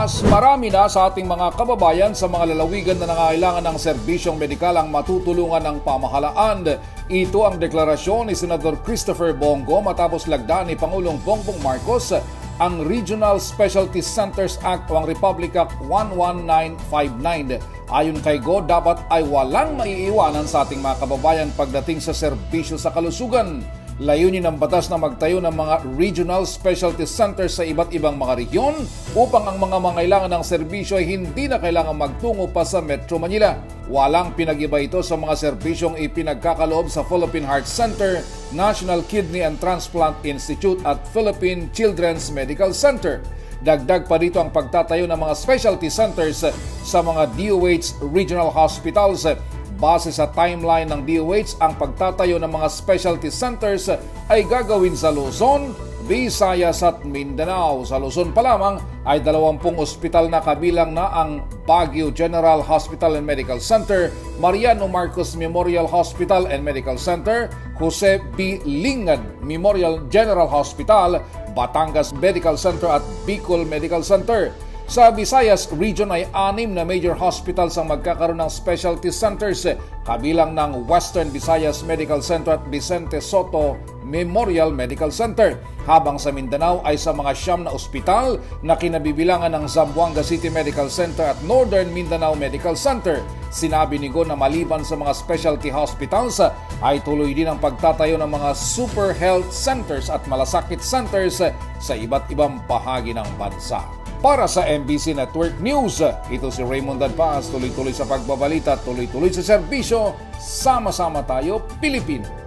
Mas marami na sa ating mga kababayan sa mga lalawigan na nangangailangan ng serbisyong medikal ang matutulungan ng pamahalaan. Ito ang deklarasyon ni Senador Christopher Bongo matapos lagdaan ni Pangulong Bongbong Marcos ang Regional Specialty Centers Act o ang Republic Act 11959. Ayon kay Go, dapat ay walang maiiwanan sa ating mga kababayan pagdating sa serbisyo sa kalusugan. Layunin ng batas na magtayo ng mga regional specialty centers sa iba't ibang mga rehiyon upang ang mga mangailangan ng serbisyo ay hindi na kailangan magtungo pa sa Metro Manila. Walang pinag-iba ito sa mga serbisyong ipinagkakaloob sa Philippine Heart Center, National Kidney and Transplant Institute at Philippine Children's Medical Center. Dagdag pa dito ang pagtatayo ng mga specialty centers sa mga DOH regional hospitals. Base sa timeline ng DOH, ang pagtatayo ng mga specialty centers ay gagawin sa Luzon, Visayas at Mindanao. Sa Luzon pa lamang ay 20 ospital na kabilang na ang Baguio General Hospital and Medical Center, Mariano Marcos Memorial Hospital and Medical Center, Jose B. Lingad Memorial General Hospital, Batangas Medical Center at Bicol Medical Center. Sa Visayas Region ay 6 na major hospitals ang magkakaroon ng specialty centers, kabilang ng Western Visayas Medical Center at Vicente Soto Memorial Medical Center. Habang sa Mindanao ay sa mga 9 na ospital na kinabibilangan ng Zamboanga City Medical Center at Northern Mindanao Medical Center. Sinabi ni Go na maliban sa mga specialty hospitals ay tuloy din ang pagtatayo ng mga super health centers at malasakit centers sa iba't ibang bahagi ng bansa. Para sa MBC Network News, ito si Raymond Danpas, tuloy-tuloy sa pagbabalita, tuloy-tuloy sa serbisyo, sama-sama tayo, Pilipino.